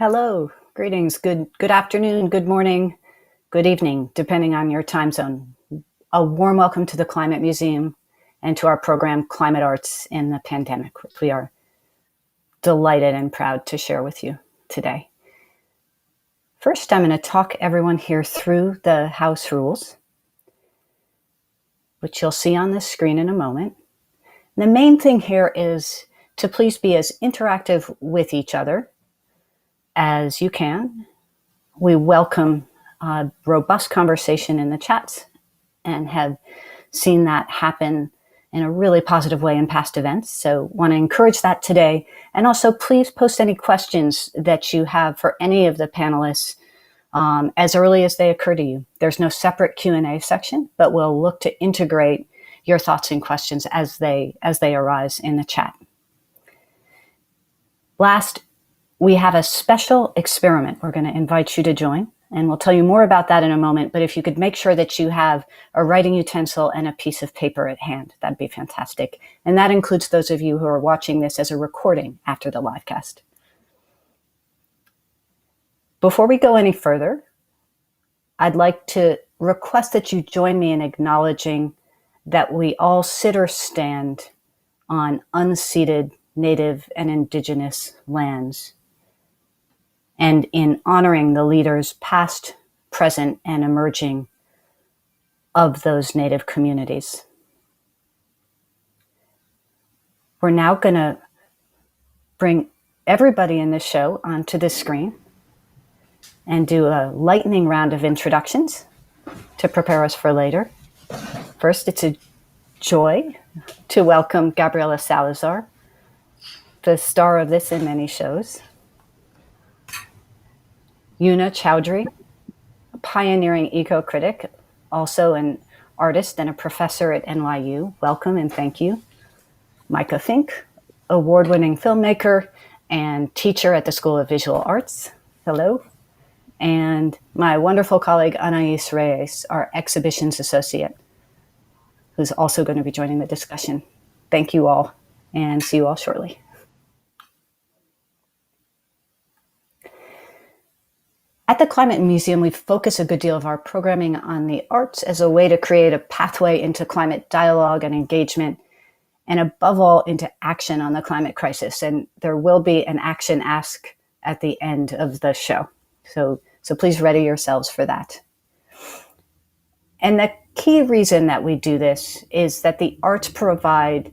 Hello, greetings, good afternoon, good morning, good evening, depending on your time zone. A warm welcome to the Climate Museum and to our program, Climate Arts in the Pandemic, which we are delighted and proud to share with you today. First, I'm going to talk everyone here through the house rules, which you'll see on the screen in a moment. And the main thing here is to please be as interactive with each other as you can. We welcome robust conversation in the chats and have seen that happen in a really positive way in past events. So want to encourage that today. And also please post any questions that you have for any of the panelists as early as they occur to you. There's no separate Q&A section, but we'll look to integrate your thoughts and questions as they arise in the chat. Last, we have a special experiment we're going to invite you to join, and we'll tell you more about that in a moment, but if you could make sure that you have a writing utensil and a piece of paper at hand, that'd be fantastic. And that includes those of you who are watching this as a recording after the live cast. Before we go any further, I'd like to request that you join me in acknowledging that we all sit or stand on unceded Native and Indigenous lands, and in honoring the leaders past, present, and emerging of those Native communities. We're now going to bring everybody in the show onto the screen and do a lightning round of introductions to prepare us for later. First, it's a joy to welcome Gabriela Salazar, the star of this and many shows. Yuna Chaudhuri, a pioneering eco-critic, also an artist and a professor at NYU. Welcome and thank you. Micah Fink, award-winning filmmaker and teacher at the School of Visual Arts. Hello. And my wonderful colleague, Anais Reyes, our exhibitions associate, who's also going to be joining the discussion. Thank you all, and see you all shortly. At the Climate Museum, we focus a good deal of our programming on the arts as a way to create a pathway into climate dialogue and engagement, and above all, into action on the climate crisis. And there will be an action ask at the end of the show. So please ready yourselves for that. And the key reason that we do this is that the arts provide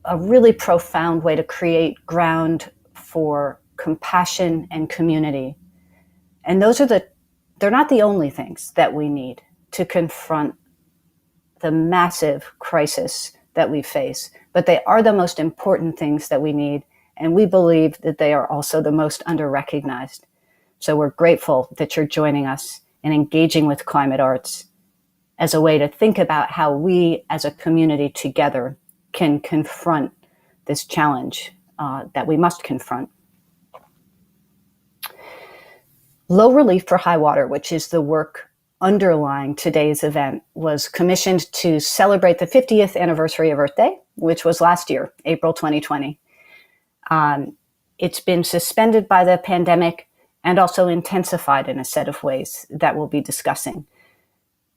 a really profound way to create ground for compassion and community. And they're not the only things that we need to confront the massive crisis that we face, but they are the most important things that we need. And we believe that they are also the most under-recognized. So we're grateful that you're joining us and engaging with climate arts as a way to think about how we as a community together can confront this challenge that we must confront. Low Relief for High Water, which is the work underlying today's event, was commissioned to celebrate the 50th anniversary of Earth Day, which was last year, April 2020. It's been suspended by the pandemic and also intensified in a set of ways that we'll be discussing.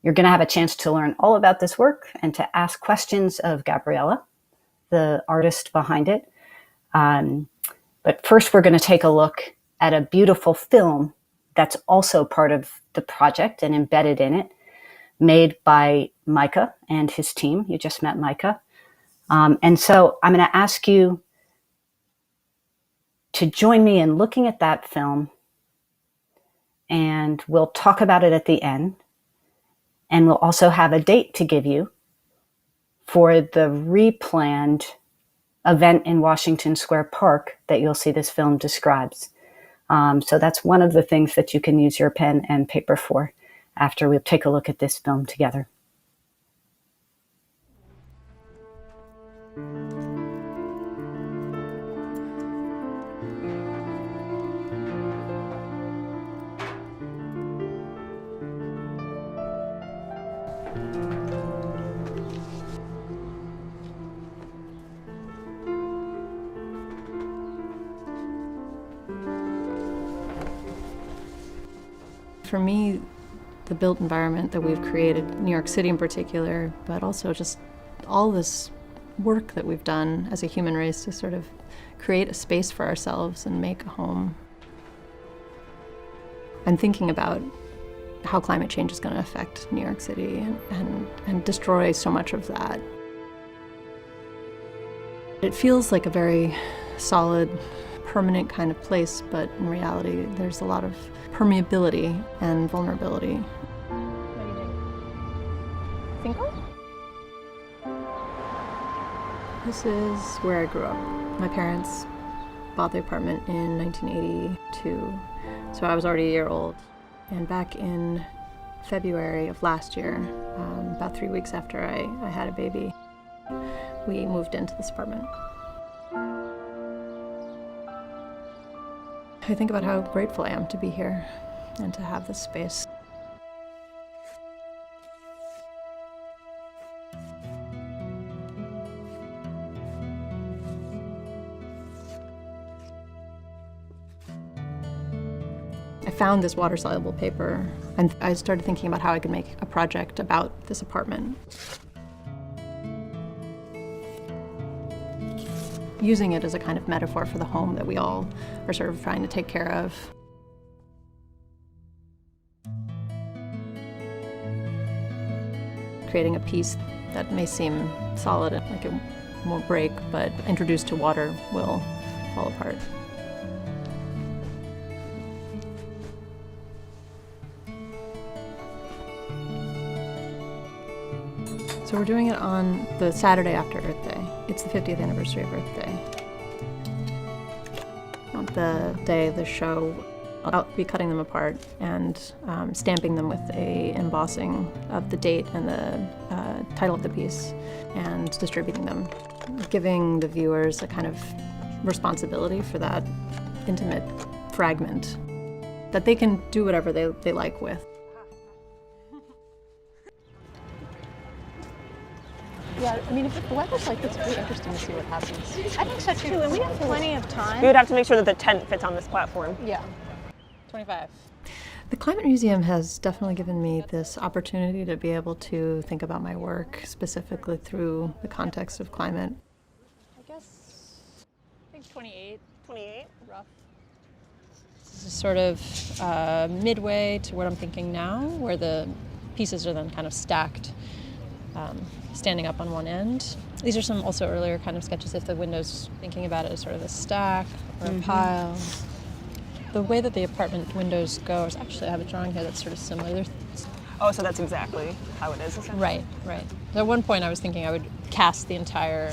You're going to have a chance to learn all about this work and to ask questions of Gabriela, the artist behind it. But first, we're going to take a look at a beautiful film that's also part of the project and embedded in it, made by Micah and his team. You just met Micah. And so I'm going to ask you to join me in looking at that film, and we'll talk about it at the end. And we'll also have a date to give you for the replanned event in Washington Square Park that you'll see this film describes. So that's one of the things that you can use your pen and paper for after we take a look at this film together. For me, the built environment that we've created, New York City in particular, but also just all this work that we've done as a human race to sort of create a space for ourselves and make a home. I'm thinking about how climate change is going to affect New York City and destroy so much of that. It feels like a very solid, permanent kind of place, but in reality, there's a lot of permeability and vulnerability. What do you think? Single? This is where I grew up. My parents bought the apartment in 1982, so I was already a year old. And back in February of last year, about 3 weeks after I had a baby, we moved into this apartment. I think about how grateful I am to be here and to have this space. I found this water-soluble paper, and I started thinking about how I could make a project about this apartment. Using it as a kind of metaphor for the home that we all are sort of trying to take care of. Creating a piece that may seem solid, like it won't break, but introduced to water will fall apart. So we're doing it on the Saturday after Earth Day. It's the 50th anniversary of Earth Day. On the day of the show, I'll be cutting them apart and stamping them with a embossing of the date and the title of the piece and distributing them, giving the viewers a kind of responsibility for that intimate fragment that they can do whatever they like with. Yeah, I mean, if the weather's like this, it's really interesting to see what happens. I think so too, and we have plenty of time. We would have to make sure that the tent fits on this platform. Yeah. 25. The Climate Museum has definitely given me this opportunity to be able to think about my work specifically through the context of climate. I guess, I think 28. 28? Rough. This is sort of midway to what I'm thinking now, where the pieces are then kind of stacked, standing up on one end. These are some also earlier kind of sketches if the window's thinking about it as sort of a stack or a pile. The way that the apartment windows go is actually, I have a drawing here that's sort of similar. Oh, so that's exactly how it is, essentially? Right. At one point I was thinking I would cast the entire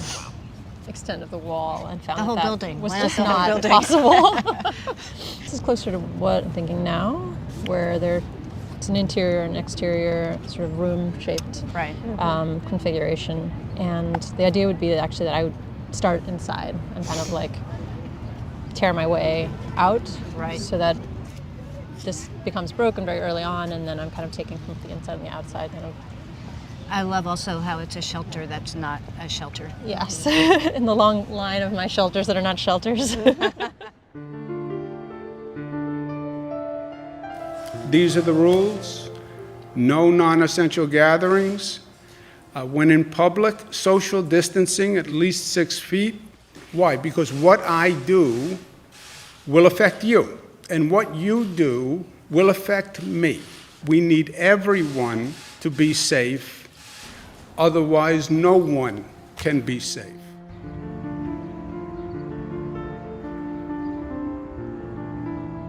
extent of the wall and found The whole that building. was Why just not the whole not building? possible. This is closer to what I'm thinking now, where it's an interior and exterior sort of room-shaped configuration. And the idea would be actually that I would start inside and kind of like tear my way out so that this becomes broken very early on, and then I'm kind of taking from the inside and the outside. Kind of. I love also how it's a shelter that's not a shelter. Yes, in the long line of my shelters that are not shelters. These are the rules. No non-essential gatherings. When in public, social distancing at least 6 feet. Why? Because what I do will affect you, and what you do will affect me. We need everyone to be safe, otherwise no one can be safe.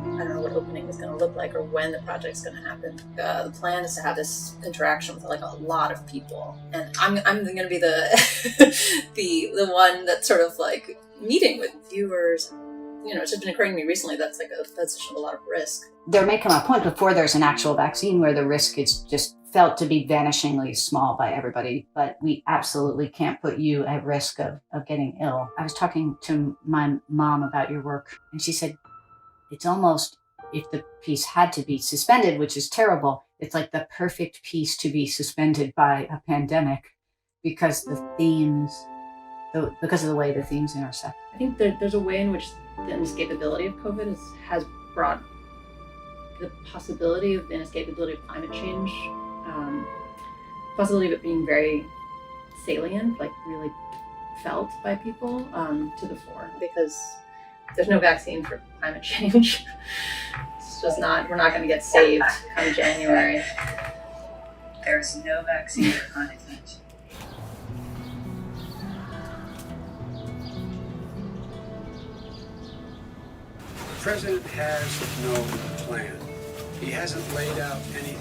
I don't know what opening is going to look like or when the project's going to happen. The plan is to have this interaction with like a lot of people, and I'm going to be the the one that's sort of like meeting with viewers. You know, it's just been occurring to me recently that's like a position of a lot of risk. There may come a point before there's an actual vaccine where the risk is just felt to be vanishingly small by everybody, but we absolutely can't put you at risk of getting ill. I was talking to my mom about your work, and she said, it's almost, if the piece had to be suspended, which is terrible, it's like the perfect piece to be suspended by a pandemic because the themes, because of the way the themes intersect. I think there's a way in which the inescapability of COVID has brought the possibility of inescapability of climate change, possibility of it being very salient, like really felt by people, to the fore, because there's no vaccine for climate change. It's just not, we're not going to get saved come January. There's no vaccine for climate change. The president has no plan. He hasn't laid out anything.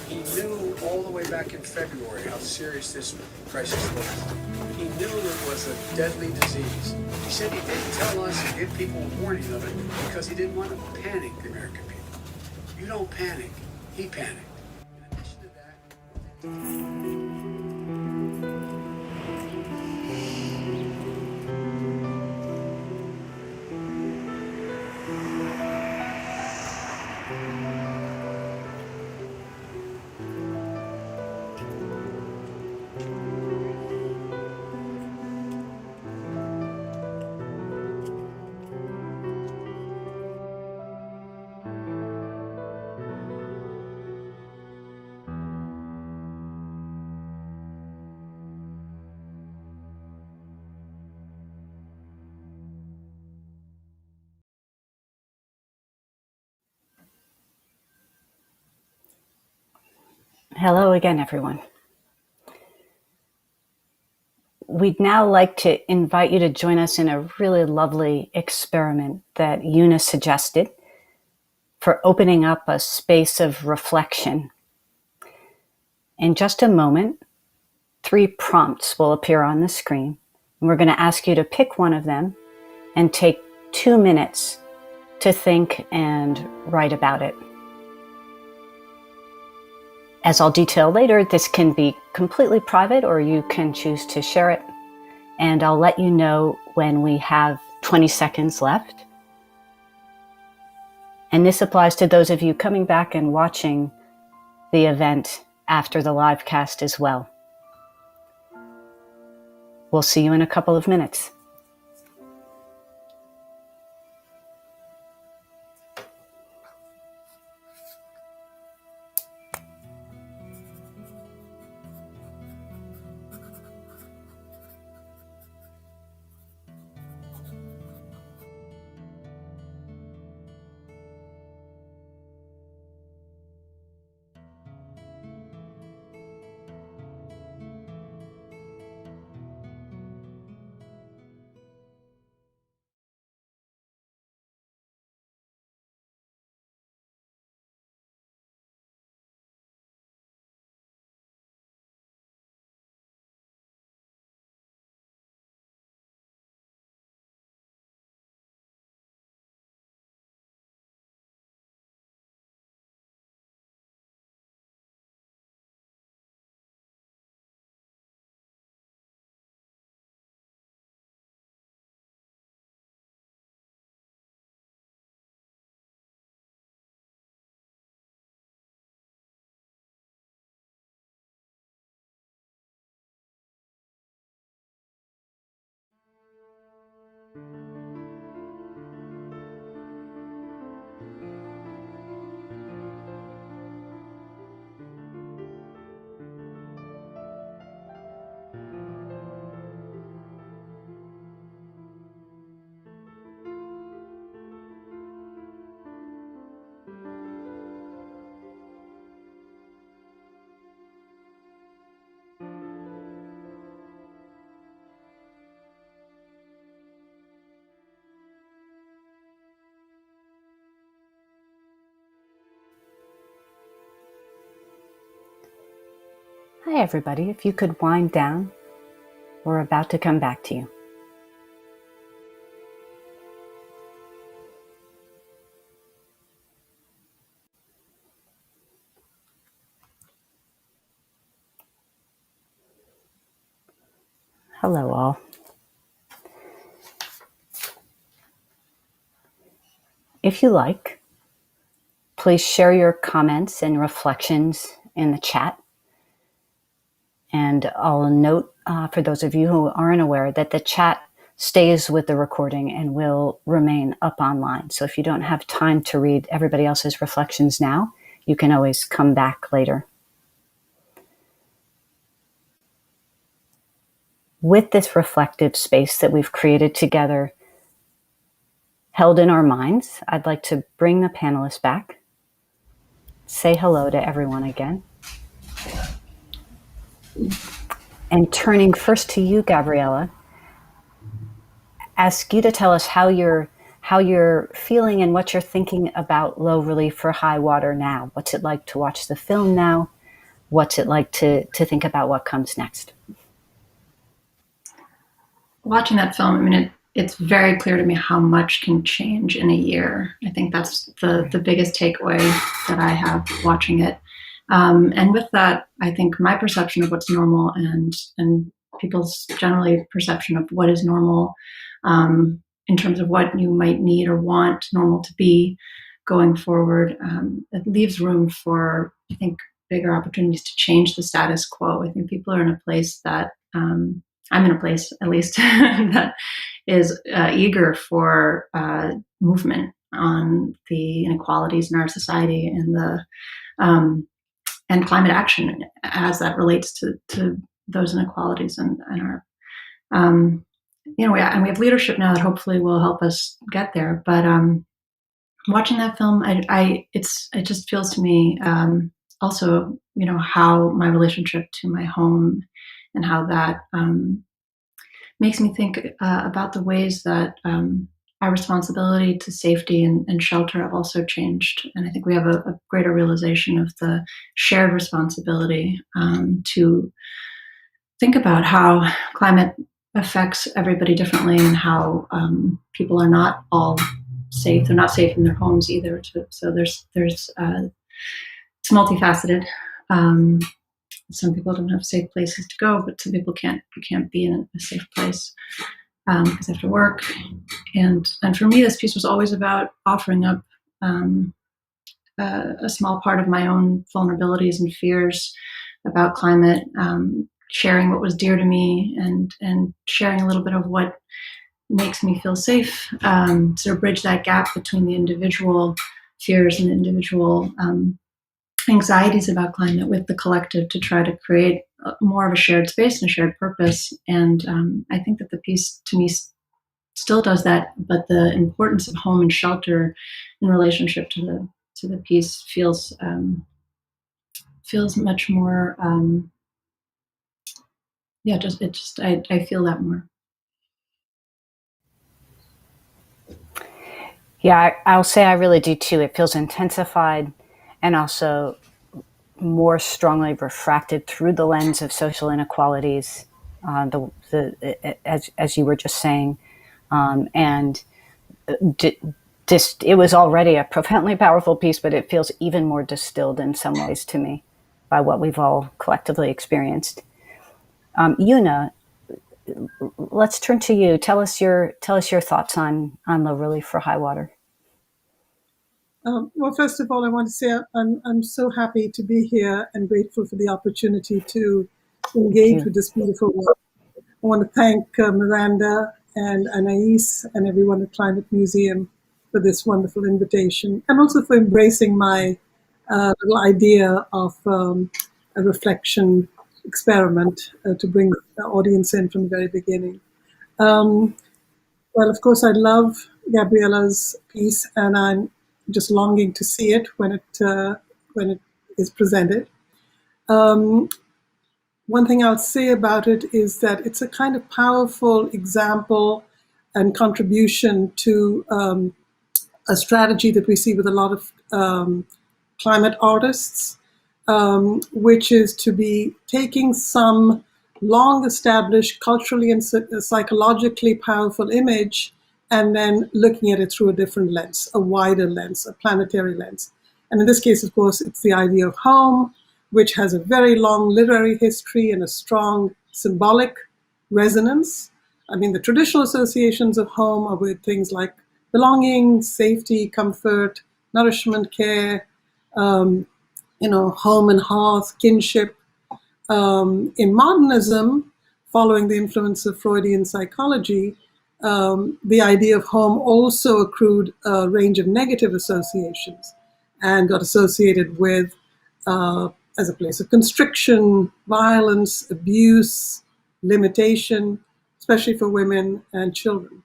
He knew all the way back in February how serious this crisis was. He knew it was a deadly disease. He said he didn't tell us and give people a warning of it because he didn't want to panic the American people. You don't panic. He panicked. In addition to that, Hello again, everyone. We'd now like to invite you to join us in a really lovely experiment that Una suggested for opening up a space of reflection. In just a moment, 3 prompts will appear on the screen, and we're going to ask you to pick one of them and take 2 minutes to think and write about it. As I'll detail later, this can be completely private or you can choose to share it. And I'll let you know when we have 20 seconds left. And this applies to those of you coming back and watching the event after the live cast as well. We'll see you in a couple of minutes. Hi, everybody. If you could wind down, we're about to come back to you. Hello, all. If you like, please share your comments and reflections in the chat. And I'll note for those of you who aren't aware that the chat stays with the recording and will remain up online. So if you don't have time to read everybody else's reflections now, you can always come back later. With this reflective space that we've created together, held in our minds, I'd like to bring the panelists back, say hello to everyone again. And turning first to you, Gabriela, ask you to tell us how you're feeling and what you're thinking about Low Relief for High Water now. What's it like to watch the film now? What's it like to think about what comes next? Watching that film, I mean, it's very clear to me how much can change in a year. I think that's the biggest takeaway that I have watching it. And with that, I think my perception of what's normal and people's generally perception of what is normal in terms of what you might need or want normal to be going forward, it leaves room for, I think, bigger opportunities to change the status quo. I think people are in a place that, I'm in a place at least, that is eager for movement on the inequalities in our society and the and climate action as that relates to those inequalities and our we have leadership now that hopefully will help us get there. But watching that film, it just feels to me also how my relationship to my home and how that makes me think about the ways that our responsibility to safety and shelter have also changed. And I think we have a greater realization of the shared responsibility to think about how climate affects everybody differently and how people are not all safe. They're not safe in their homes either. So there's it's multifaceted. Some people don't have safe places to go, but some people can't be in a safe place because they have to work. And for me, this piece was always about offering up a small part of my own vulnerabilities and fears about climate, sharing what was dear to me, and sharing a little bit of what makes me feel safe, sort of bridge that gap between the individual fears and individual anxieties about climate with the collective to try to create more of a shared space and a shared purpose. And I think that the piece to me still does that, but the importance of home and shelter in relationship to the piece feels much more I feel that more. Yeah, I'll say I really do too. It feels intensified and also more strongly refracted through the lens of social inequalities, as you were just saying. And it was already a profoundly powerful piece, but it feels even more distilled in some ways to me by what we've all collectively experienced. Yuna, let's turn to you. Tell us your thoughts on Low Relief for High Water. Well, first of all, I want to say I'm so happy to be here and grateful for the opportunity to engage with this beautiful work. I want to thank Miranda and Anais and everyone at Climate Museum for this wonderful invitation, and also for embracing my little idea of a reflection experiment to bring the audience in from the very beginning. Well, of course, I love Gabriela's piece, and I'm just longing to see it when it is presented. One thing I'll say about it is that it's a kind of powerful example and contribution to a strategy that we see with a lot of climate artists, which is to be taking some long-established, culturally and psychologically powerful image and then looking at it through a different lens, a wider lens, a planetary lens. And in this case, of course, it's the idea of home, which has a very long literary history and a strong symbolic resonance. I mean, the traditional associations of home are with things like belonging, safety, comfort, nourishment, care, home and hearth, kinship. In modernism, following the influence of Freudian psychology, the idea of home also accrued a range of negative associations and got associated with as a place of constriction, violence, abuse, limitation, especially for women and children.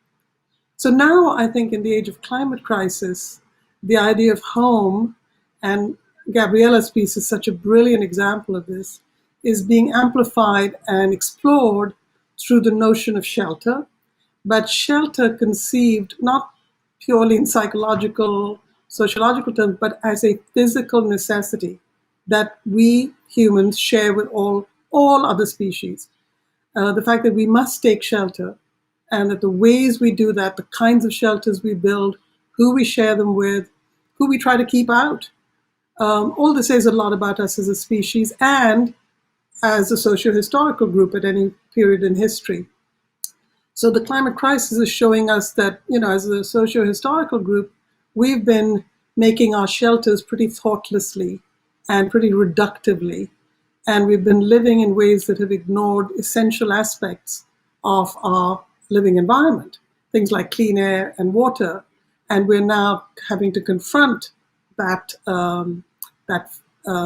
So now I think in the age of climate crisis, the idea of home, and Gabriela's piece is such a brilliant example of this, is being amplified and explored through the notion of shelter, but shelter conceived not purely in psychological, sociological terms, but as a physical necessity that we humans share with all other species. The fact that we must take shelter, and that the ways we do that, the kinds of shelters we build, who we share them with, who we try to keep out, all this says a lot about us as a species and as a socio-historical group at any period in history. So the climate crisis is showing us that, as a socio-historical group, we've been making our shelters pretty thoughtlessly and pretty reductively. And we've been living in ways that have ignored essential aspects of our living environment, things like clean air and water. And we're now having to confront that,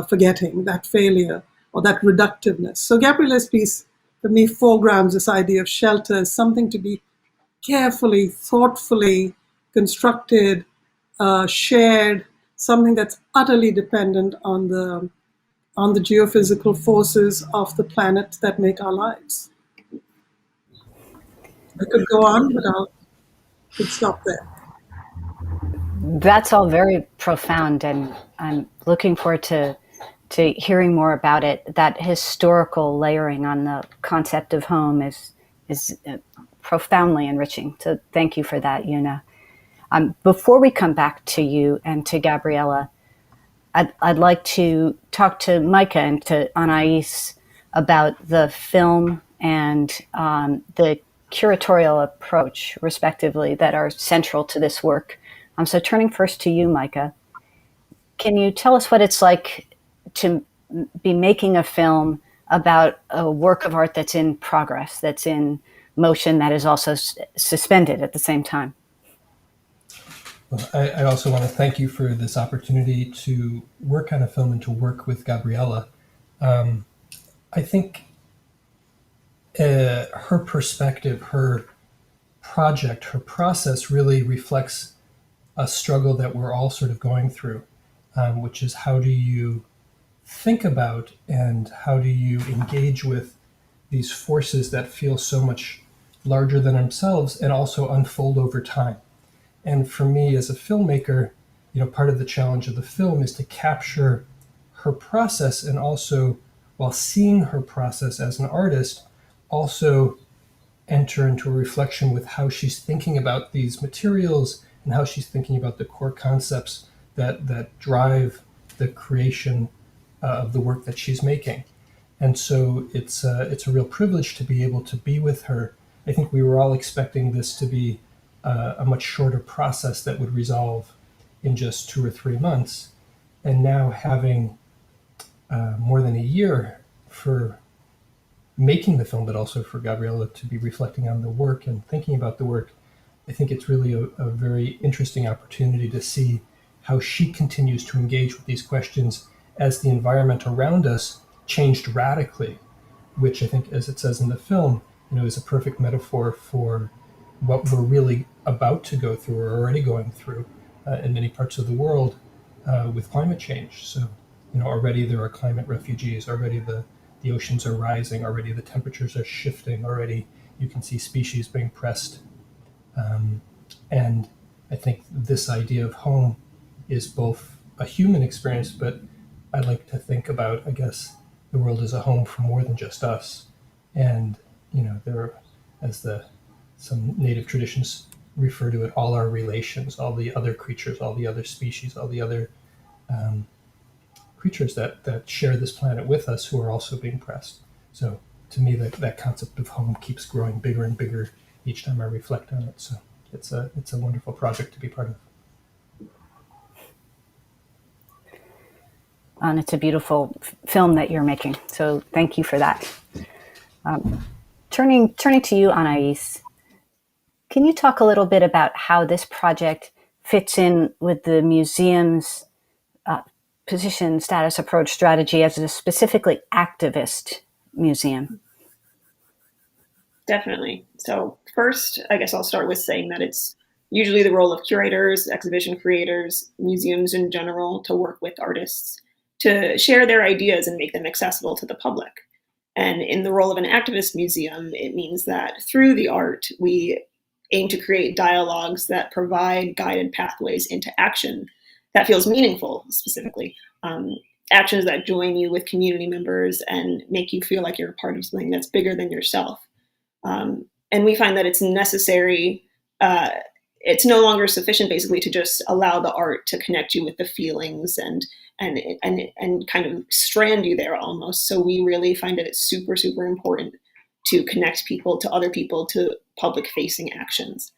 forgetting, that failure, or that reductiveness. So Gabriela's piece, for me, foregrounds this idea of shelter as something to be carefully, thoughtfully constructed, shared, something that's utterly dependent on the geophysical forces of the planet that make our lives. I could go on, but could stop there. That's all very profound, and I'm looking forward to hearing more about it. That historical layering on the concept of home is profoundly enriching. So thank you for that, Una. Before we come back to you and to Gabriela, I'd like to talk to Micah and to Anais about the film and the curatorial approach, respectively, that are central to this work. So turning first to you, Micah, can you tell us what it's like to be making a film about a work of art that's in progress, that's in motion, that is also suspended at the same time? Well, I also want to thank you for this opportunity to work on a film and to work with Gabriela. I think her perspective, her project, her process really reflects a struggle that we're all sort of going through, which is how do you think about and how do you engage with these forces that feel so much larger than themselves and also unfold over time. And for me as a filmmaker, part of the challenge of the film is to capture her process and also, while seeing her process as an artist, also enter into a reflection with how she's thinking about these materials and how she's thinking about the core concepts that drive the creation of the work that she's making. And so it's a real privilege to be able to be with her. I think we were all expecting this to be a much shorter process that would resolve in just 2 or 3 months. And now having more than a year for making the film, but also for Gabriela to be reflecting on the work and thinking about the work, I think it's really a very interesting opportunity to see how she continues to engage with these questions as the environment around us changed radically, which I think, as it says in the film, is a perfect metaphor for what we're really about to go through or already going through in many parts of the world with climate change. So, already there are climate refugees, already the oceans are rising, already the temperatures are shifting, already you can see species being pressed. And I think this idea of home is both a human experience, but I like to think about, I guess, the world as a home for more than just us. And, there are, as some native traditions refer to it, all our relations, all the other creatures, all the other species, all the other creatures that share this planet with us who are also being pressed. So to me, that concept of home keeps growing bigger and bigger each time I reflect on it. So it's a wonderful project to be part of. And it's a beautiful film that you're making. So thank you for that. Turning to you, Anais, Can you talk a little bit about how this project fits in with the museum's position, status, approach, strategy as a specifically activist museum? Definitely. So first, I guess I'll start with saying that it's usually the role of curators, exhibition creators, museums in general to work with artists to share their ideas and make them accessible to the public. And in the role of an activist museum, it means that through the art, we aim to create dialogues that provide guided pathways into action that feels meaningful, specifically. Actions that join you with community members and make you feel like you're a part of something that's bigger than yourself. And we find that it's necessary, it's no longer sufficient basically to just allow the art to connect you with the feelings and kind of strand you there almost. So we really find that it's super, super important to connect people to other people, to public facing actions.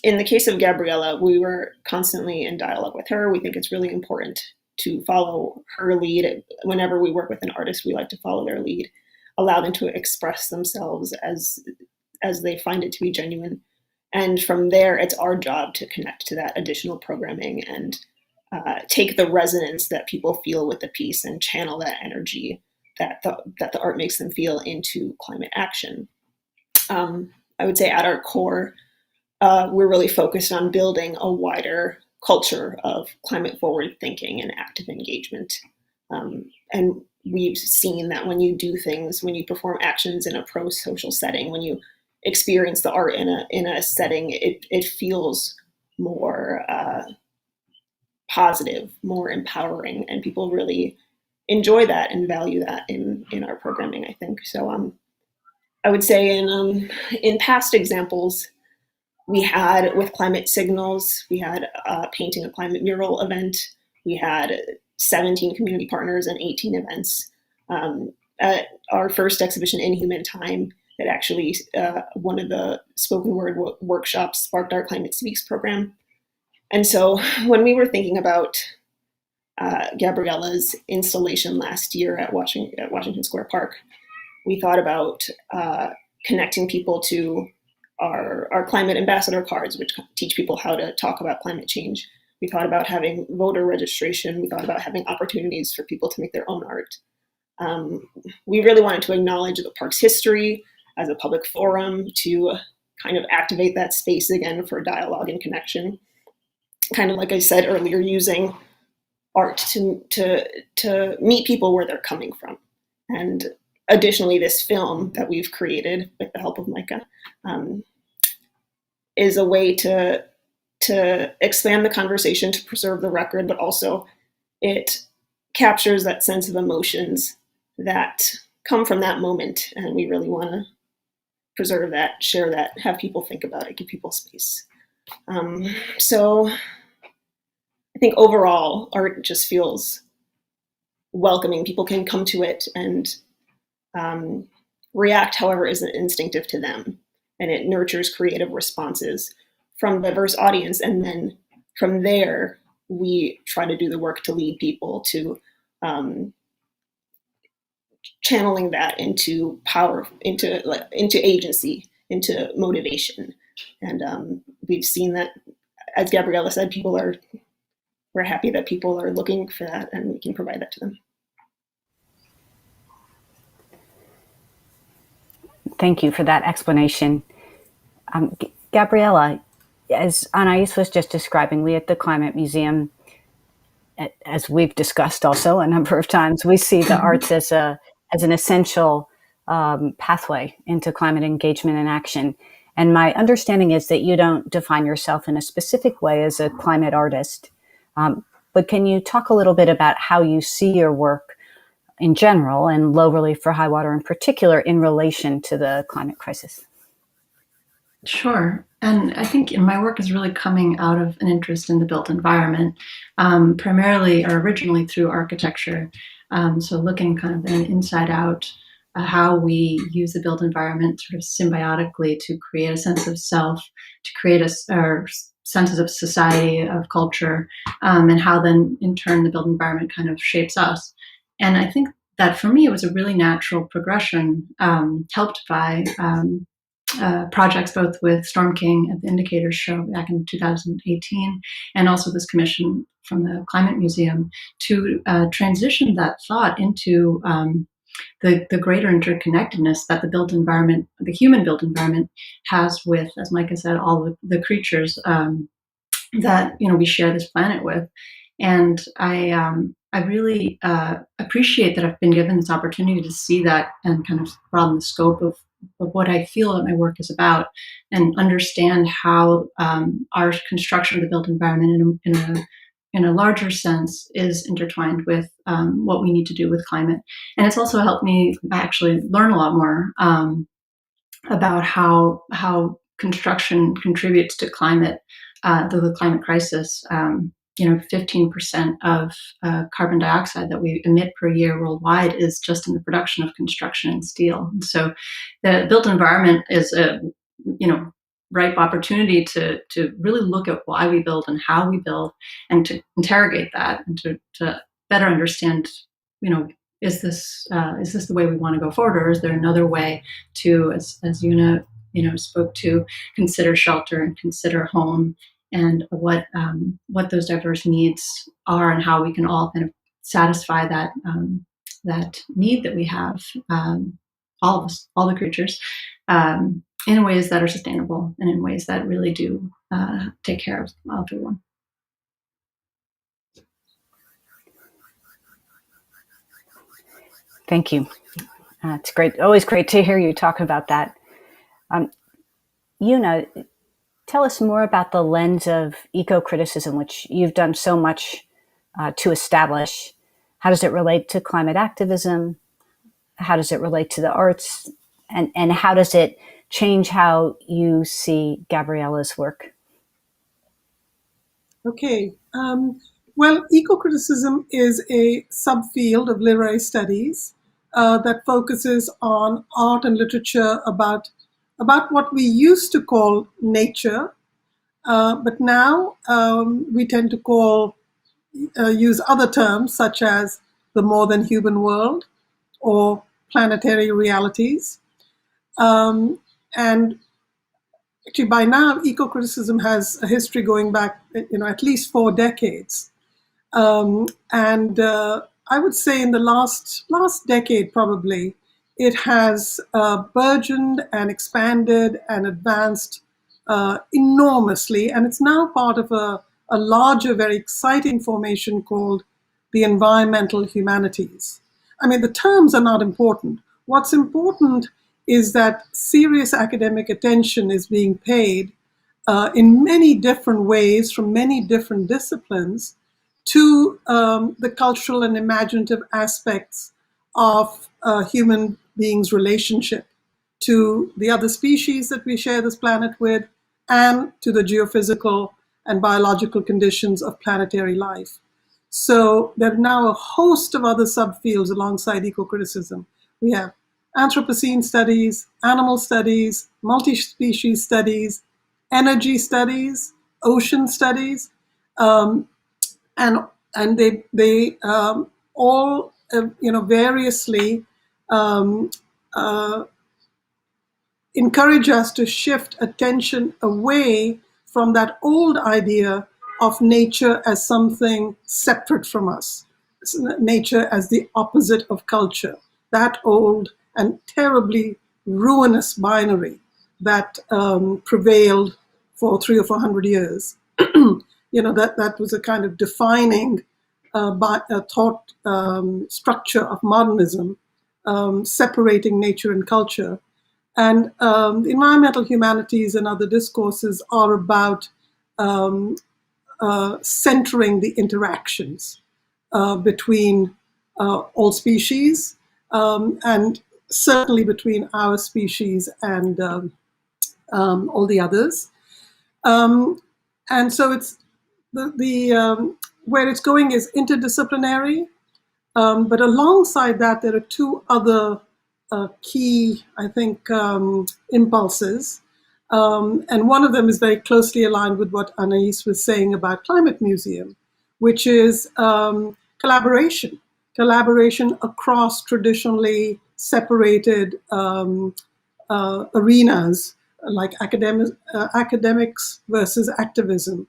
In the case of Gabriela, we were constantly in dialogue with her. We think it's really important to follow her lead. Whenever we work with an artist, we like to follow their lead, allow them to express themselves as they find it to be genuine. And from there, it's our job to connect to that additional programming and take the resonance that people feel with the piece and channel that energy that the art makes them feel into climate action. I would say at our core, we're really focused on building a wider culture of climate forward thinking and active engagement. And we've seen that when you do things, when you perform actions in a pro-social setting, when you experience the art in a setting, it feels more positive, more empowering, and people really enjoy that and value that in our programming, I think. So I would say in past examples, we had with Climate Signals, we had painting a climate mural event. We had 17 community partners and 18 events. At our first exhibition, Inhuman Time, that actually one of the spoken word workshops sparked our Climate Speaks program. And so when we were thinking about Gabriela's installation last year at Washington Square Park, we thought about connecting people to our climate ambassador cards, which teach people how to talk about climate change. We thought about having voter registration. We thought about having opportunities for people to make their own art. We really wanted to acknowledge the park's history as a public forum, to kind of activate that space again for dialogue and connection. Kind of like I said earlier, using art to meet people where they're coming from. And additionally, this film that we've created with the help of Micah is a way to expand the conversation, to preserve the record, but also it captures that sense of emotions that come from that moment. And we really want to preserve that, share that, have people think about it, give people space. So I think overall, art just feels welcoming. People can come to it and react however is instinctive to them. And it nurtures creative responses from a diverse audience. And then from there, we try to do the work to lead people to channeling that into power, into agency, into motivation. And we've seen that, as Gabriela said, we're happy that people are looking for that, and we can provide that to them. Thank you for that explanation. Gabriela, as Anais was just describing, we at the Climate Museum, as we've discussed also a number of times, we see the arts as an essential pathway into climate engagement and action. And my understanding is that you don't define yourself in a specific way as a climate artist. But can you talk a little bit about how you see your work in general, and low relief for high water in particular, in relation to the climate crisis? Sure. And I think my work is really coming out of an interest in the built environment, primarily or originally through architecture. So looking kind of inside out, how we use the built environment sort of symbiotically to create a sense of self, to create a sense of society, of culture, and how then in turn the built environment kind of shapes us. And I think that for me, it was a really natural progression, helped by projects, both with Storm King at the Indicators show back in 2018, and also this commission from the Climate Museum to transition that thought into the greater interconnectedness that the built environment, the human built environment, has with, as Micah said, all the creatures that we share this planet with. And I really appreciate that I've been given this opportunity to see that and kind of broaden the scope of what I feel that my work is about, and understand how our construction of the built environment in a larger sense is intertwined with what we need to do with climate. And it's also helped me actually learn a lot more about how construction contributes to climate, the climate crisis. 15% of carbon dioxide that we emit per year worldwide is just in the production of construction and steel. And so the built environment is a, ripe opportunity to really look at why we build and how we build, and to interrogate that, and to better understand, is this the way we want to go forward, or is there another way to, as Una spoke to, consider shelter and consider home, and what those diverse needs are, and how we can all kind of satisfy that need that we have, all of us, all the creatures, in ways that are sustainable and in ways that really do take care of everyone. Thank you. It's great. Always great to hear you talk about that. Una, tell us more about the lens of eco-criticism, which you've done so much to establish. How does it relate to climate activism? How does it relate to the arts? And how does it change how you see Gabriela's work? Okay. Well, eco-criticism is a subfield of literary studies that focuses on art and literature about what we used to call nature, but now we tend to use other terms such as the more than human world or planetary realities. And actually, by now, eco-criticism has a history going back, at least 4 decades. And I would say in the last decade, probably, it has burgeoned and expanded and advanced enormously. And it's now part of a larger, very exciting formation called the environmental humanities. I mean, the terms are not important. What's important is that serious academic attention is being paid in many different ways from many different disciplines to the cultural and imaginative aspects of human beings' relationship to the other species that we share this planet with, and to the geophysical and biological conditions of planetary life. So there are now a host of other subfields alongside eco-criticism. We have Anthropocene studies, animal studies, multi-species studies, energy studies, ocean studies, and they all variously encourage us to shift attention away from that old idea of nature as something separate from us, nature as the opposite of culture, that old and terribly ruinous binary that prevailed for 300 or 400 years. That was a kind of defining thought structure of modernism, separating nature and culture. And the environmental humanities and other discourses are about centering the interactions between all species, and certainly between our species and all the others. And so it's where it's going is interdisciplinary, but alongside that there are 2 other key, I think, impulses. And one of them is very closely aligned with what Anais was saying about Climate Museum, which is collaboration across traditionally separated arenas like academics versus activism,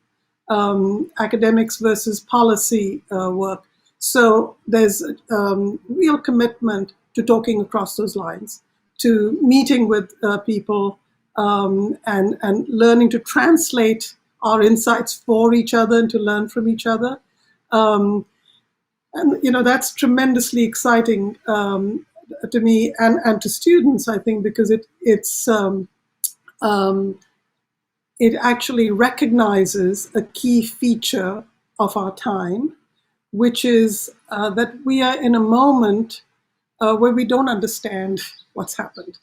academics versus policy work. So there's real commitment to talking across those lines, to meeting with people and learning to translate our insights for each other and to learn from each other. And that's tremendously exciting to me and to students, I think, because it actually recognizes a key feature of our time, which is that we are in a moment where we don't understand what's happened.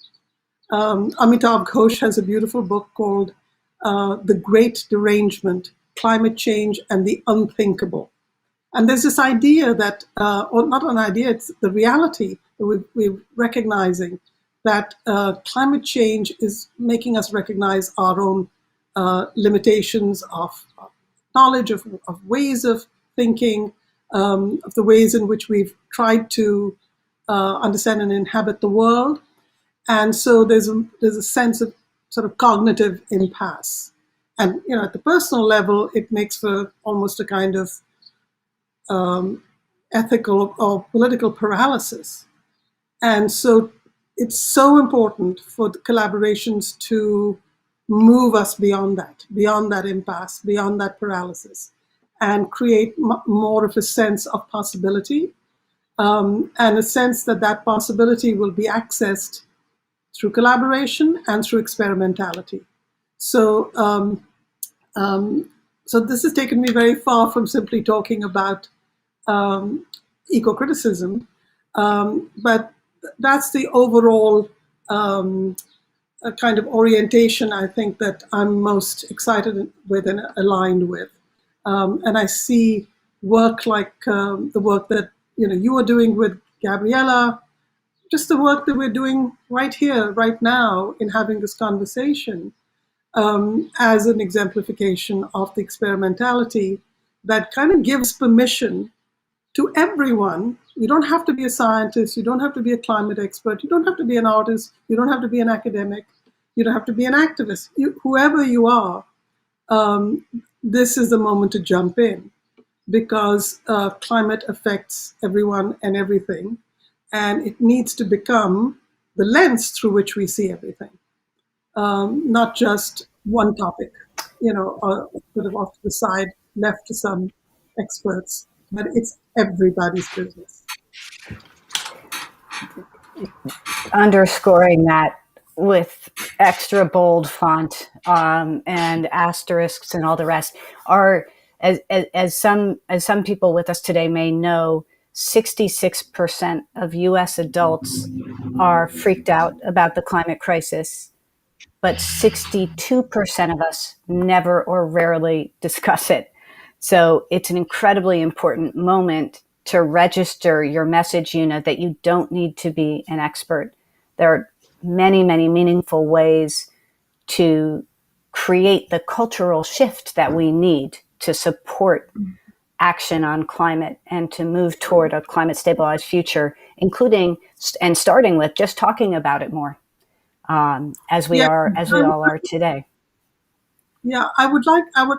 Amitav Ghosh has a beautiful book called The Great Derangement, Climate Change and the Unthinkable. And there's this idea that, or not an idea, it's the reality that we're recognizing that climate change is making us recognize our own limitations of knowledge, of ways of thinking, of the ways in which we've tried to understand and inhabit the world. And so there's a sense of sort of cognitive impasse. And at the personal level, it makes for almost a kind of ethical or political paralysis. And so it's so important for the collaborations to move us beyond that impasse, beyond that paralysis, and create more of a sense of possibility, and a sense that possibility will be accessed through collaboration and through experimentality. So, so this has taken me very far from simply talking about eco-criticism, but that's the overall kind of orientation, I think, that I'm most excited with and aligned with. And I see work like the work that you are doing with Gabriela, just the work that we're doing right here, right now, in having this conversation, as an exemplification of the experimentality that kind of gives permission to everyone. You don't have to be a scientist, you don't have to be a climate expert, you don't have to be an artist, you don't have to be an academic, you don't have to be an activist. Whoever you are, this is the moment to jump in, because climate affects everyone and everything, and it needs to become the lens through which we see everything, not just one topic, sort of off to the side, left to some experts, but it's everybody's business. Underscoring that with extra bold font and asterisks and all the rest are, as some people with us today may know, 66% of U.S. adults are freaked out about the climate crisis, but 62% of us never or rarely discuss it. So it's an incredibly important moment to register your message, that you don't need to be an expert. There are many, many meaningful ways to create the cultural shift that we need to support action on climate and to move toward a climate stabilized future, including and starting with just talking about it more, as we all are today. Yeah, I would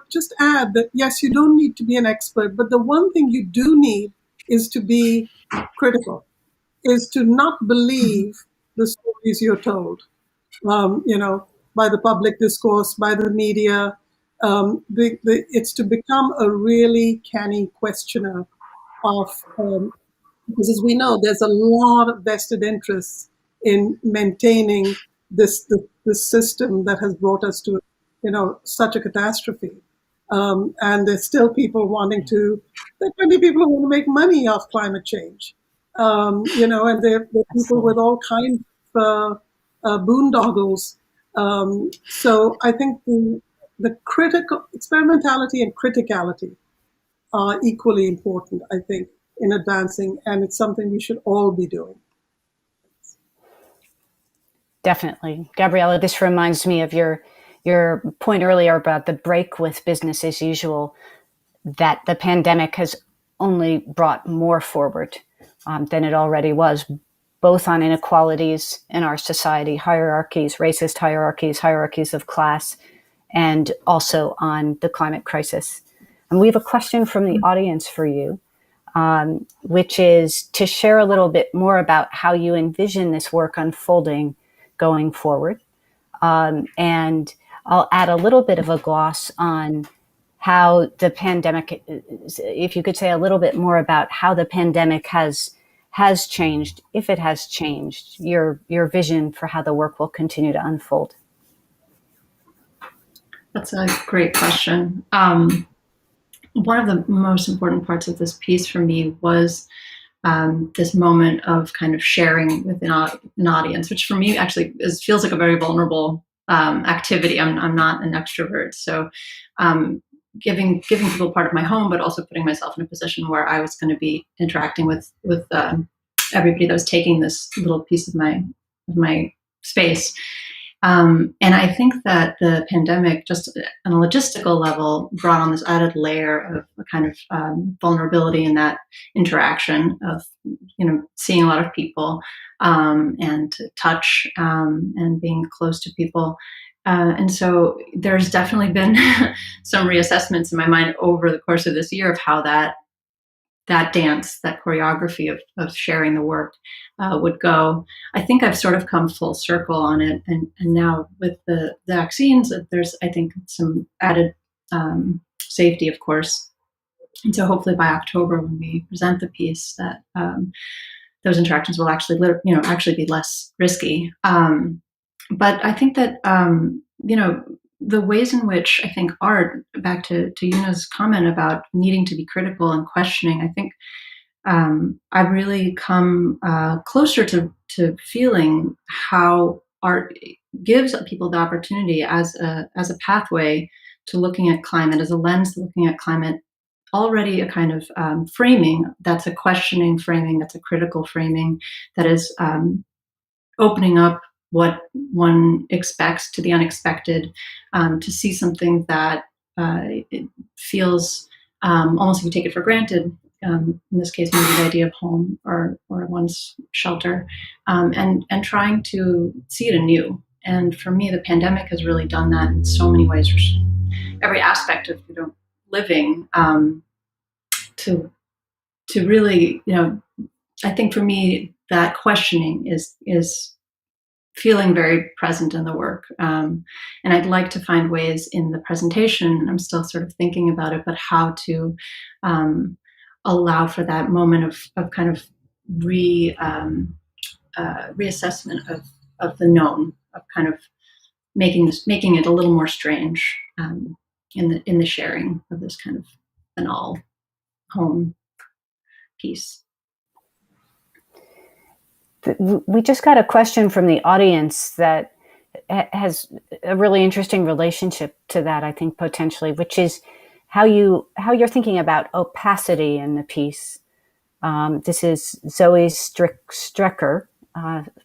just add that, yes, you don't need to be an expert, but the one thing you do need is to be critical, is to not believe the stories you're told, by the public discourse, by the media. It's to become a really canny questioner of, because as we know, there's a lot of vested interests in maintaining this system that has brought us to such a catastrophe. And there's still people there are plenty of people who want to make money off climate change. And there are people with all kinds of boondoggles. So I think the critical experimentality and criticality are equally important, I think, in advancing, and it's something we should all be doing. Definitely. Gabriela, this reminds me of your point earlier about the break with business as usual, that the pandemic has only brought more forward than it already was. both on inequalities in our society, hierarchies, racist hierarchies, hierarchies of class, and also on the climate crisis. And we have a question from the audience for you, which is to share a little bit more about how you envision this work unfolding going forward. And I'll add a little bit of a gloss on how the pandemic, if you could say a little bit more about how the pandemic has changed, if it has changed, your vision for how the work will continue to unfold. That's a great question. One of the most important parts of this piece for me was this moment of kind of sharing with an audience, which for me actually feels like a very vulnerable activity. I'm not an extrovert, so giving people part of my home, but also putting myself in a position where I was going to be interacting with everybody that was taking this little piece of my space. And I think that the pandemic, just on a logistical level, brought on this added layer of a kind of vulnerability in that interaction of, seeing a lot of people and touch and being close to people. And so there's definitely been some reassessments in my mind over the course of this year of how that dance, that choreography of sharing the work would go. I think I've sort of come full circle on it. And now with the vaccines, there's, I think, some added safety, of course. And so hopefully by October, when we present the piece, that those interactions will actually be less risky. But I think that, the ways in which I think art, back to Yuna's comment about needing to be critical and questioning, I think I've really come closer to feeling how art gives people the opportunity as a pathway to looking at climate, as a lens to looking at climate, already a kind of framing that's a questioning framing, that's a critical framing, that is opening up what one expects to the unexpected, to see something that it feels almost like you take it for granted. In this case, maybe the idea of home or one's shelter, and trying to see it anew. And for me, the pandemic has really done that in so many ways. Every aspect of living, to really, I think for me that questioning is feeling very present in the work. And I'd like to find ways in the presentation, I'm still sort of thinking about it, but how to allow for that moment of kind of reassessment of the known, of kind of making it a little more strange in the sharing of this kind of banal home piece. We just got a question from the audience that has a really interesting relationship to that, I think, potentially, which is how you're thinking about opacity in the piece. This is Zoe Strecker,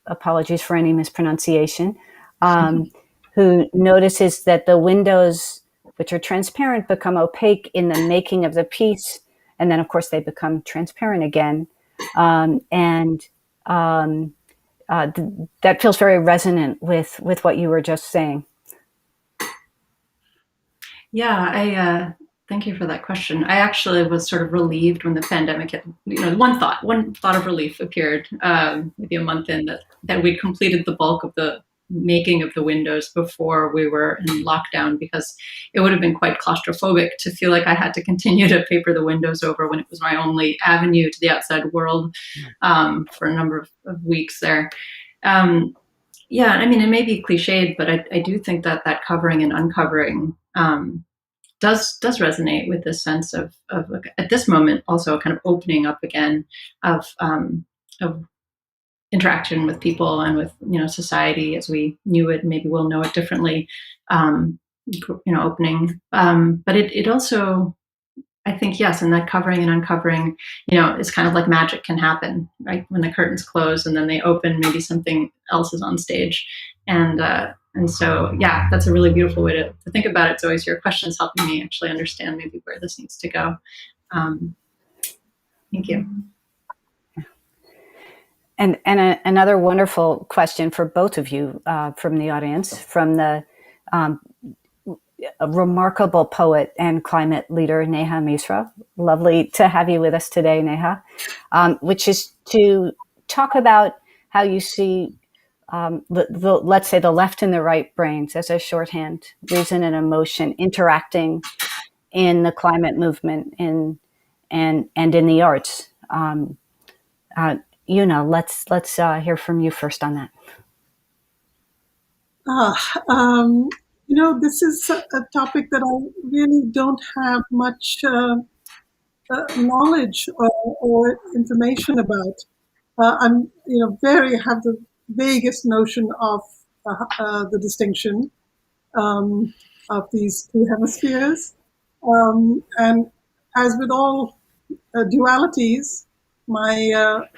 apologies for any mispronunciation, who notices that the windows, which are transparent, become opaque in the making of the piece, and then, of course, they become transparent again. That feels very resonant with what you were just saying. Yeah, I thank you for that question. I actually was sort of relieved when the pandemic hit. One thought of relief appeared maybe a month in that we'd completed the bulk of the making of the windows before we were in lockdown, because it would have been quite claustrophobic to feel like I had to continue to paper the windows over when it was my only avenue to the outside world for a number of weeks there. Yeah, I mean, it may be cliched, but I do think that covering and uncovering does resonate with this sense of at this moment also a kind of opening up again of interaction with people and with society as we knew it. Maybe we'll know it differently. Opening, but it also, I think, yes, and that covering and uncovering, it's kind of like magic can happen, right? When the curtains close and then they open, maybe something else is on stage, and so yeah, that's a really beautiful way to think about it. So always your questions helping me actually understand maybe where this needs to go. Thank you. Another wonderful question for both of you from the audience, from the a remarkable poet and climate leader, Neha Misra. Lovely to have you with us today, Neha, which is to talk about how you see, let's say, the left and the right brains as a shorthand, reason and emotion interacting in the climate movement and in the arts. Let's hear from you first on that. This is a topic that I really don't have much knowledge or information about. I'm, have the vaguest notion of the distinction of these two hemispheres. And as with all dualities, my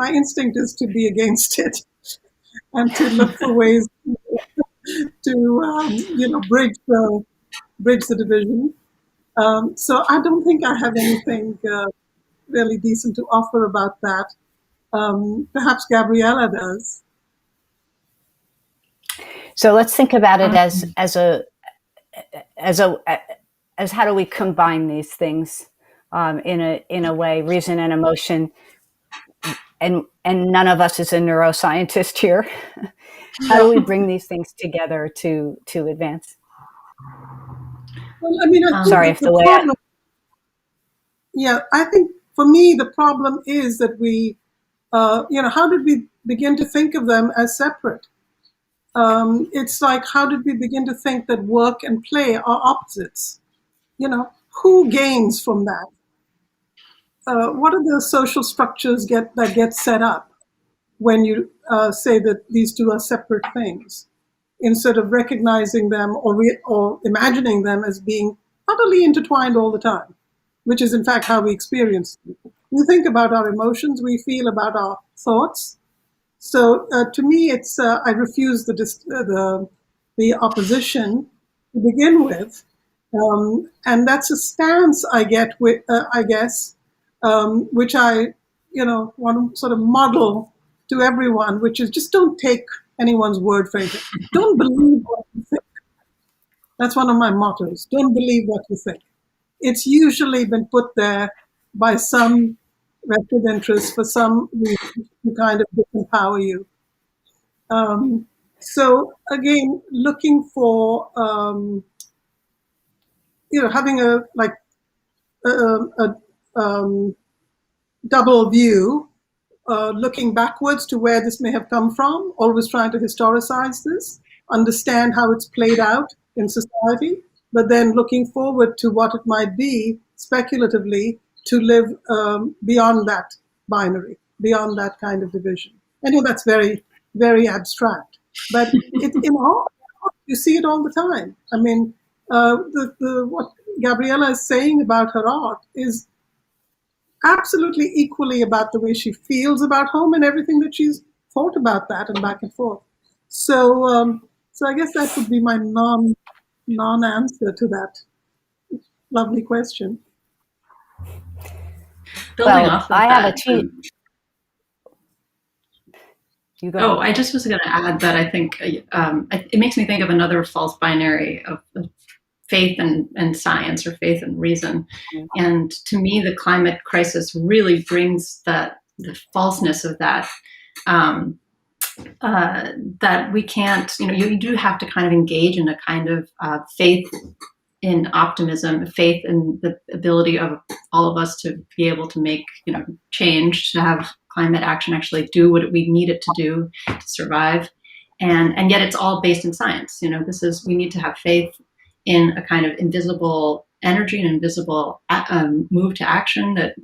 instinct is to be against it and to look for ways to bridge the division. So I don't think I have anything really decent to offer about that. Perhaps Gabriela does. So let's think about it as how do we combine these things in a way, reason and emotion, and none of us is a neuroscientist here. How do we bring these things together to advance? Well, I mean, I think for me the problem is that we, how did we begin to think of them as separate? It's like, how did we begin to think that work and play are opposites? Who gains from that? What are the social structures that get set up when you say that these two are separate things, instead of recognizing them or imagining them as being utterly intertwined all the time, which is in fact how we experience them. We think about our emotions, we feel about our thoughts. So to me, it's I refuse the opposition to begin with, and that's a stance I get with I guess, which I want to sort of model to everyone, which is just don't take anyone's word for it. Don't believe what you think. That's one of my mottos. Don't believe what you think. It's usually been put there by some vested interest for some reason to kind of disempower you. So again, looking for having a double view, looking backwards to where this may have come from, always trying to historicize this, understand how it's played out in society, but then looking forward to what it might be speculatively to live beyond that binary, beyond that kind of division. I know that's very, very abstract, but in art, you see it all the time. I mean, what Gabriela is saying about her art is absolutely equally about the way she feels about home and everything that she's thought about that and back and forth. So, so I guess that would be my non-answer to that lovely question. Building off of I that, have a team. You go. I just was going to add that I think it makes me think of another false binary of faith and science, or faith and reason. Mm-hmm. And to me, the climate crisis really brings the falseness of that, that we can't, you do have to kind of engage in a kind of faith in optimism, faith in the ability of all of us to be able to make, change, to have climate action actually do what we need it to do to survive. And yet it's all based in science. We need to have faith in a kind of invisible energy and invisible move to action that,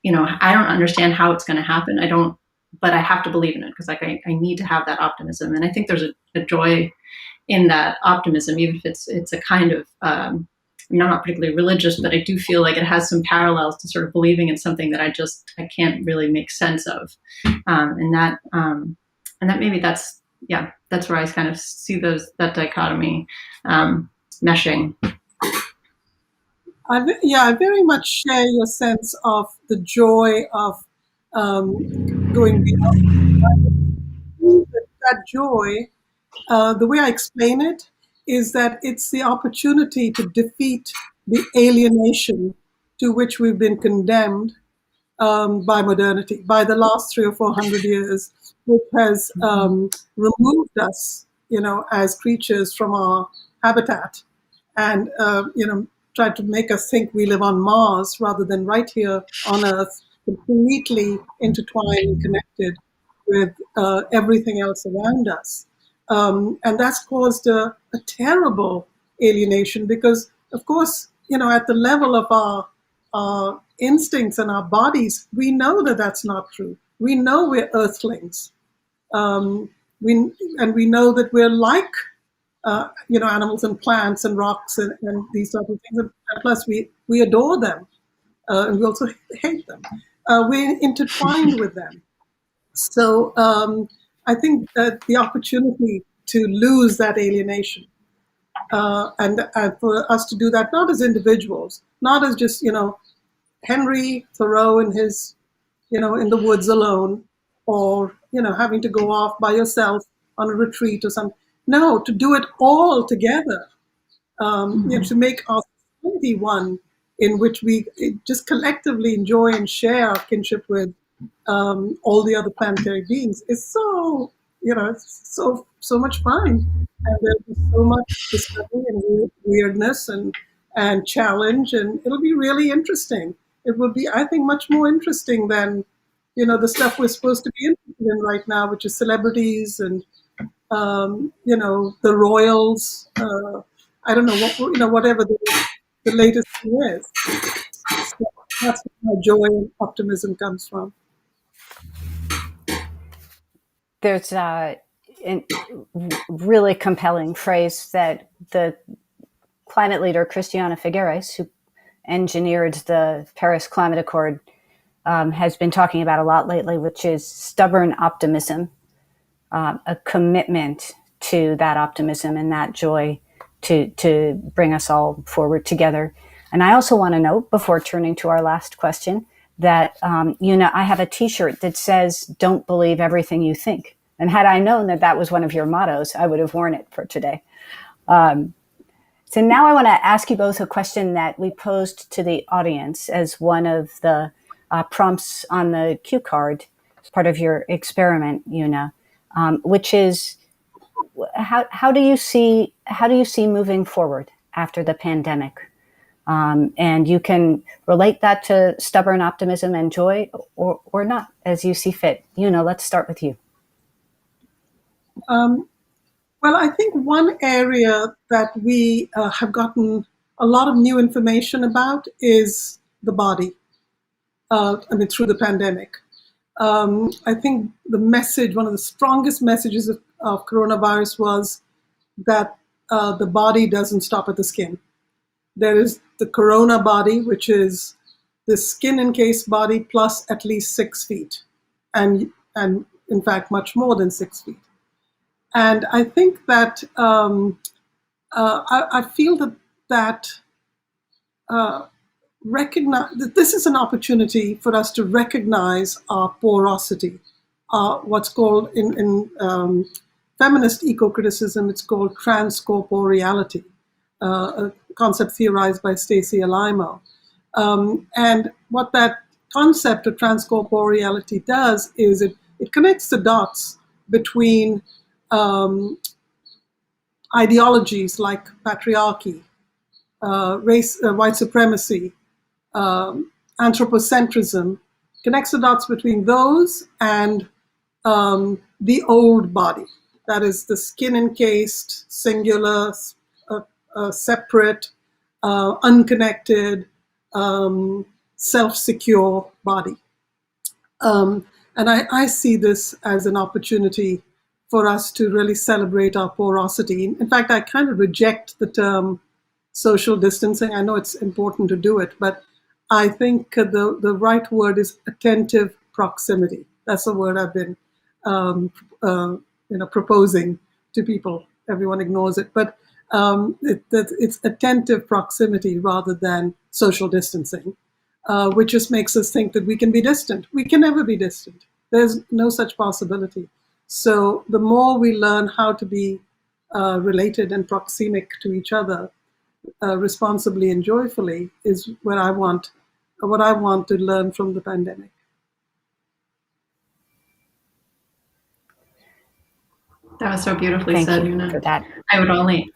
I don't understand how it's going to happen. But I have to believe in it because I need to have that optimism. And I think there's a joy in that optimism, even if it's a kind of, I'm not particularly religious, but I do feel like it has some parallels to sort of believing in something that I can't really make sense of. And that maybe that's where I kind of see that dichotomy meshing. I very much share your sense of the joy of going beyond that joy. The way I explain it is that it's the opportunity to defeat the alienation to which we've been condemned by modernity, by the last 300 or 400 years, which has removed us, as creatures from our habitat, and tried to make us think we live on Mars rather than right here on Earth, completely intertwined and connected with everything else around us. And that's caused a terrible alienation because, of course, at the level of our instincts and our bodies, we know that that's not true. We know we're earthlings. We know that we're like, animals and plants and rocks and these sort of things. And plus, we adore them, and we also hate them. We're intertwined with them. So I think that the opportunity to lose that alienation and for us to do that, not as individuals, not as just, Henry Thoreau in his, in the woods alone, or, having to go off by yourself on a retreat or something. No, to do it all together, to make our society one in which we just collectively enjoy and share our kinship with all the other planetary beings is so, it's so much fun. And there's so much discovery and weirdness and challenge, and it'll be really interesting. It will be, I think, much more interesting than, the stuff we're supposed to be interested in right now, which is celebrities and, the royals. I don't know whatever the latest thing is. So that's where my joy and optimism comes from. There's a really compelling phrase that the climate leader Christiana Figueres, who engineered the Paris Climate Accord, has been talking about a lot lately, which is stubborn optimism, a commitment to that optimism and that joy to bring us all forward together. And I also want to note, before turning to our last question, that, I have a t-shirt that says, "Don't believe everything you think." And had I known that that was one of your mottos, I would have worn it for today. So now I want to ask you both a question that we posed to the audience as one of the prompts on the cue card as part of your experiment, Una, which is, how do you see moving forward after the pandemic? And you can relate that to stubborn optimism and joy, or not, as you see fit. Let's start with you. Well, I think one area that we have gotten a lot of new information about is the body. Through the pandemic. I think the message, one of the strongest messages of coronavirus was that the body doesn't stop at the skin. There is the corona body, which is the skin encased body plus at least 6 feet, and in fact much more than 6 feet. And I think that I feel that recognize that this is an opportunity for us to recognize our porosity, what's called in feminist eco-criticism, it's called transcorporeality, a concept theorized by Stacey Alimo. And what that concept of transcorporeality does is it connects the dots between ideologies like patriarchy, race, white supremacy, anthropocentrism, connects the dots between those and the old body. That is the skin encased, singular, separate, unconnected, self-secure body. And I see this as an opportunity for us to really celebrate our porosity. In fact, I kind of reject the term social distancing. I know it's important to do it, but I think the right word is attentive proximity. That's the word I've been proposing to people. Everyone ignores it, but it's attentive proximity rather than social distancing. which just makes us think that we can be distant. We can never be distant. There's no such possibility. So the more we learn how to be related and proxemic to each other, responsibly and joyfully, is what I want to learn from the pandemic. That was so beautifully Thank said, you Una. for that. I would only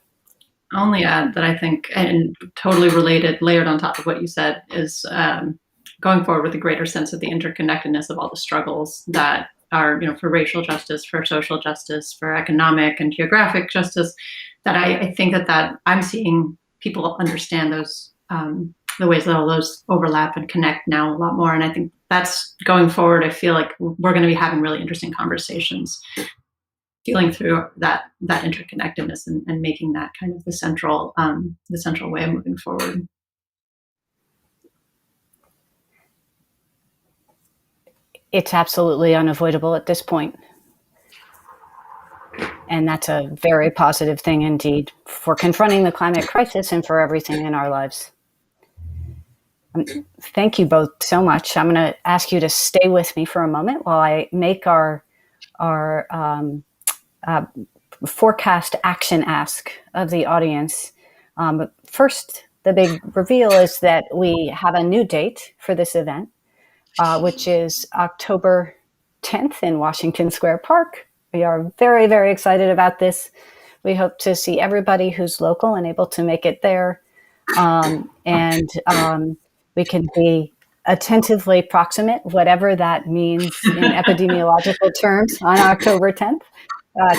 add that I think, and totally related, layered on top of what you said, is going forward with a greater sense of the interconnectedness of all the struggles that are, for racial justice, for social justice, for economic and geographic justice, that I think that I'm seeing people understand those, the ways that all those overlap and connect now a lot more. And I think that's going forward. I feel like we're going to be having really interesting conversations, feeling through that interconnectedness and making that kind of the central way of moving forward. It's absolutely unavoidable at this point. And that's a very positive thing indeed for confronting the climate crisis and for everything in our lives. Thank you both so much. I'm going to ask you to stay with me for a moment while I make our forecast action ask of the audience. But first, the big reveal is that we have a new date for this event, which is October 10th in Washington Square Park. We are very, very excited about this. We hope to see everybody who's local and able to make it there. We can be attentively proximate, whatever that means in epidemiological terms, on October 10th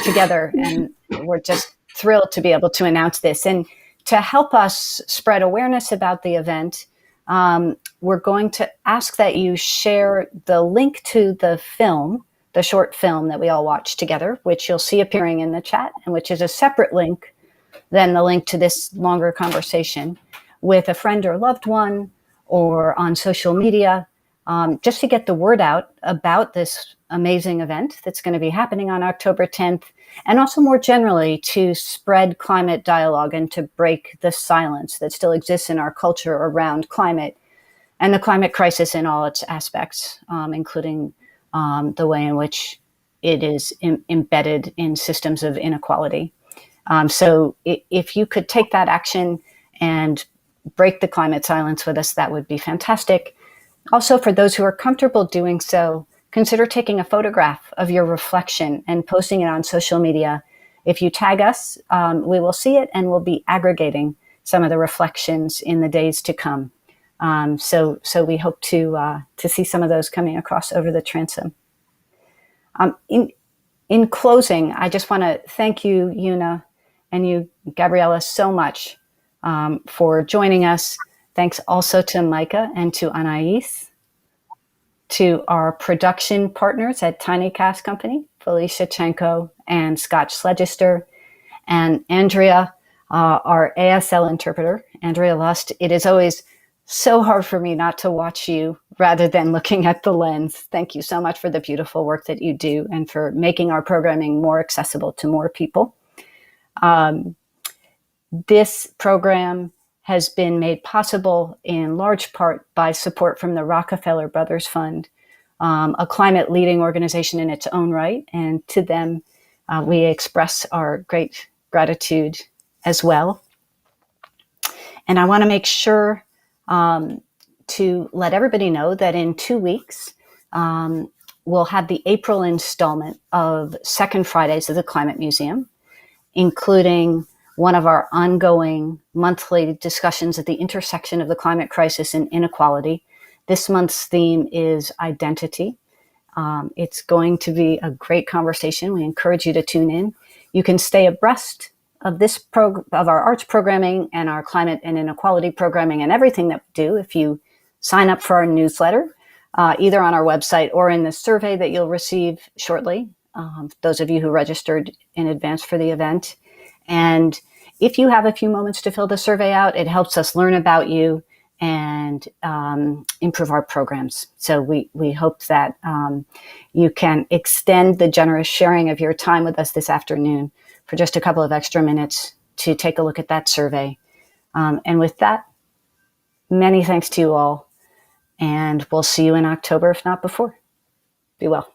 together. And we're just thrilled to be able to announce this. And to help us spread awareness about the event, we're going to ask that you share the link to the film, the short film that we all watched together, which you'll see appearing in the chat, and which is a separate link than the link to this longer conversation, with a friend or loved one or on social media, just to get the word out about this amazing event that's going to be happening on October 10th, and also more generally to spread climate dialogue and to break the silence that still exists in our culture around climate and the climate crisis in all its aspects, including the way in which it is embedded in systems of inequality. So if you could take that action and break the climate silence with us, that would be fantastic. Also, for those who are comfortable doing so, consider taking a photograph of your reflection and posting it on social media. If you tag us, we will see it and we'll be aggregating some of the reflections in the days to come. So we hope to see some of those coming across over the transom. In closing, I just want to thank you, Una, and you, Gabriela, so much for joining us. Thanks also to Micah and to Anais, to our production partners at Tiny Cast Company, Felicia Chenko and Scott Sledgister, and Andrea, our ASL interpreter, Andrea Lust. It is always so hard for me not to watch you rather than looking at the lens. Thank you so much for the beautiful work that you do and for making our programming more accessible to more people. This program has been made possible in large part by support from the Rockefeller Brothers Fund, a climate leading organization in its own right. And to them, we express our great gratitude as well. And I want to make sure to let everybody know that in 2 weeks, we'll have the April installment of Second Fridays of the Climate Museum, including one of our ongoing monthly discussions at the intersection of the climate crisis and inequality. This month's theme is identity. It's going to be a great conversation. We encourage you to tune in. You can stay abreast of of our arts programming and our climate and inequality programming and everything that we do if you sign up for our newsletter, either on our website or in the survey that you'll receive shortly, those of you who registered in advance for the event. And if you have a few moments to fill the survey out, it helps us learn about you and improve our programs. So we hope that you can extend the generous sharing of your time with us this afternoon for just a couple of extra minutes to take a look at that survey. And with that, many thanks to you all. And we'll see you in October, if not before. Be well.